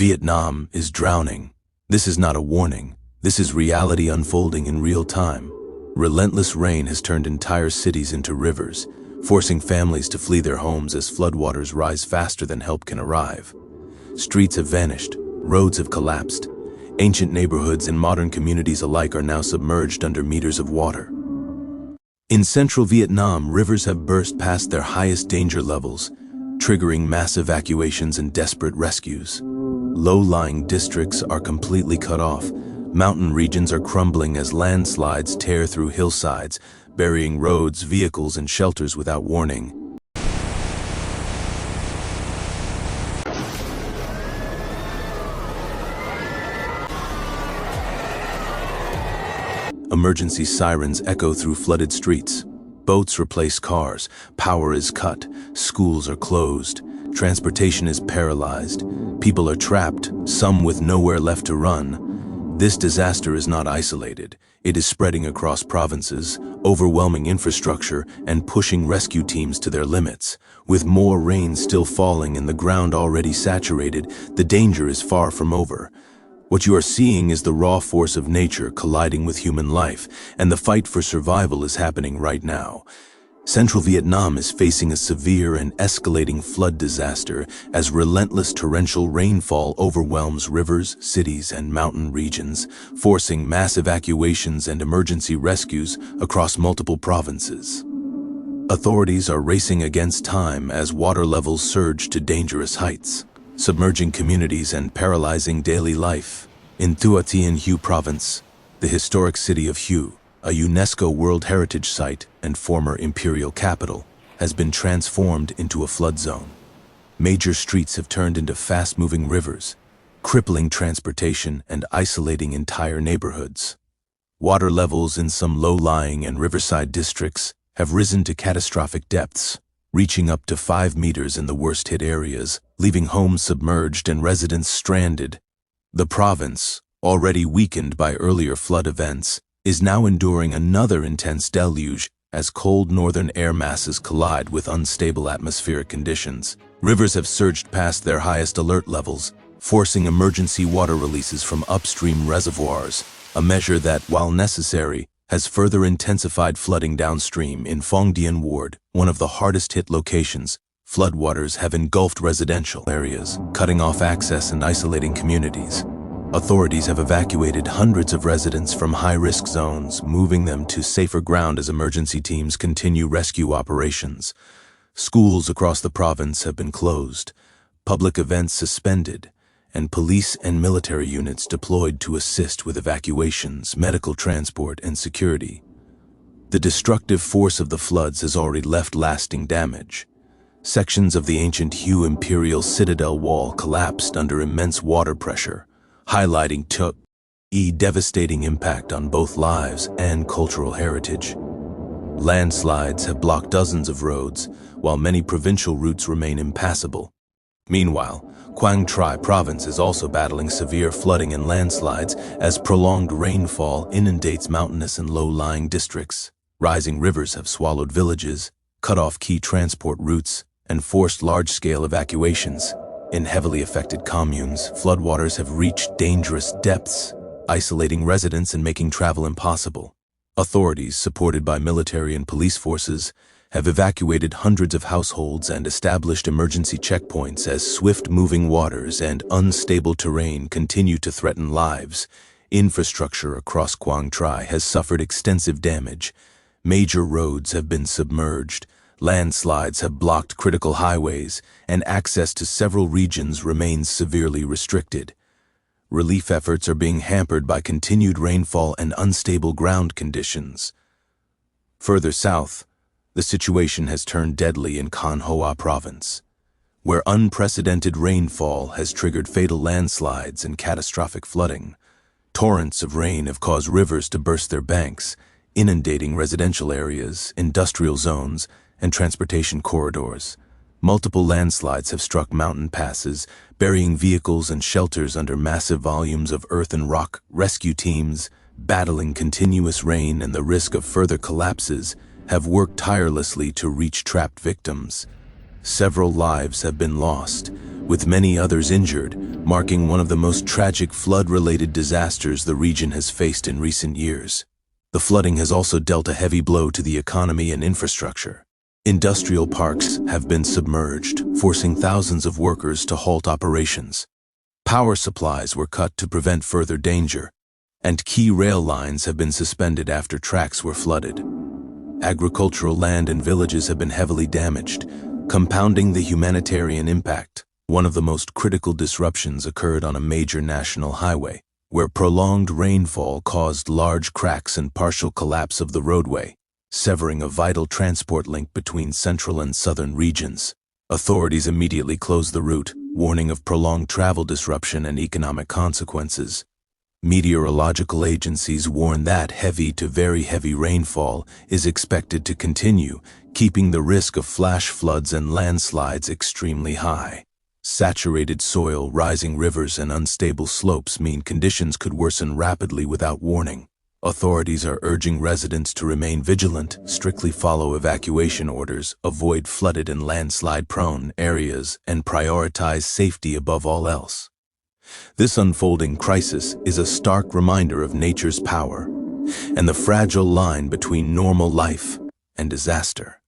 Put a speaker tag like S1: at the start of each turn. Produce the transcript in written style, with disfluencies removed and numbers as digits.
S1: Vietnam is drowning. This is not a warning. This is reality unfolding in real time. Relentless rain has turned entire cities into rivers, forcing families to flee their homes as floodwaters rise faster than help can arrive. Streets have vanished, roads have collapsed. Ancient neighborhoods and modern communities alike are now submerged under meters of water. In central Vietnam, rivers have burst past their highest danger levels, triggering mass evacuations and desperate rescues. Low-lying districts are completely cut off. Mountain regions are crumbling as landslides tear through hillsides, burying roads, vehicles, and shelters without warning. Emergency sirens echo through flooded streets. Boats replace cars, power is cut, schools are closed, transportation is paralyzed, people are trapped, some with nowhere left to run. This disaster is not isolated. It is spreading across provinces, overwhelming infrastructure, and pushing rescue teams to their limits. With more rain still falling and the ground already saturated, the danger is far from over. What you are seeing is the raw force of nature colliding with human life, and the fight for survival is happening right now. Central Vietnam is facing a severe and escalating flood disaster as relentless torrential rainfall overwhelms rivers, cities, and mountain regions, forcing mass evacuations and emergency rescues across multiple provinces. Authorities are racing against time as water levels surge to dangerous heights, submerging communities and paralyzing daily life. In Thu Thien Hue Province, the historic city of Hue, a UNESCO World Heritage Site and former imperial capital, has been transformed into a flood zone. Major streets have turned into fast-moving rivers, crippling transportation and isolating entire neighborhoods. Water levels in some low-lying and riverside districts have risen to catastrophic depths, reaching up to 5 meters in the worst-hit areas, leaving homes submerged and residents stranded. The province, already weakened by earlier flood events, is now enduring another intense deluge as cold northern air masses collide with unstable atmospheric conditions. Rivers have surged past their highest alert levels, forcing emergency water releases from upstream reservoirs, a measure that, while necessary, has further intensified flooding downstream. In Phong Dien Ward, one of the hardest-hit locations, floodwaters have engulfed residential areas, cutting off access and isolating communities. Authorities have evacuated hundreds of residents from high-risk zones, moving them to safer ground as emergency teams continue rescue operations. Schools across the province have been closed, public events suspended, and police and military units deployed to assist with evacuations, medical transport, and security. The destructive force of the floods has already left lasting damage. Sections of the ancient Hue Imperial Citadel wall collapsed under immense water pressure, highlighting the devastating impact on both lives and cultural heritage. Landslides have blocked dozens of roads, while many provincial routes remain impassable. Meanwhile, Quang province is also battling severe flooding and landslides as prolonged rainfall inundates mountainous and low-lying districts. Rising rivers have swallowed villages, cut off key transport routes, and forced large-scale evacuations. In heavily affected communes, floodwaters have reached dangerous depths, isolating residents and making travel impossible. Authorities, supported by military and police forces, have evacuated hundreds of households and established emergency checkpoints as swift-moving waters and unstable terrain continue to threaten lives. Infrastructure across Quang Tri has suffered extensive damage. Major roads have been submerged, landslides have blocked critical highways, and access to several regions remains severely restricted. Relief efforts are being hampered by continued rainfall and unstable ground conditions. Further south, the situation has turned deadly in Can Hoa Province, where unprecedented rainfall has triggered fatal landslides and catastrophic flooding. Torrents of rain have caused rivers to burst their banks, inundating residential areas, industrial zones, and transportation corridors. Multiple landslides have struck mountain passes, burying vehicles and shelters under massive volumes of earth and rock. Rescue teams, battling continuous rain and the risk of further collapses, have worked tirelessly to reach trapped victims. Several lives have been lost, with many others injured, marking one of the most tragic flood-related disasters the region has faced in recent years. The flooding has also dealt a heavy blow to the economy and infrastructure. Industrial parks have been submerged, forcing thousands of workers to halt operations. Power supplies were cut to prevent further danger, and key rail lines have been suspended after tracks were flooded. Agricultural land and villages have been heavily damaged, compounding the humanitarian impact. One of the most critical disruptions occurred on a major national highway, where prolonged rainfall caused large cracks and partial collapse of the roadway, severing a vital transport link between central and southern regions. Authorities immediately closed the route, warning of prolonged travel disruption and economic consequences. Meteorological agencies warn that heavy to very heavy rainfall is expected to continue, keeping the risk of flash floods and landslides extremely high. Saturated soil, rising rivers, and unstable slopes mean conditions could worsen rapidly without warning. Authorities are urging residents to remain vigilant, strictly follow evacuation orders, avoid flooded and landslide-prone areas, and prioritize safety above all else. This unfolding crisis is a stark reminder of nature's power and the fragile line between normal life and disaster.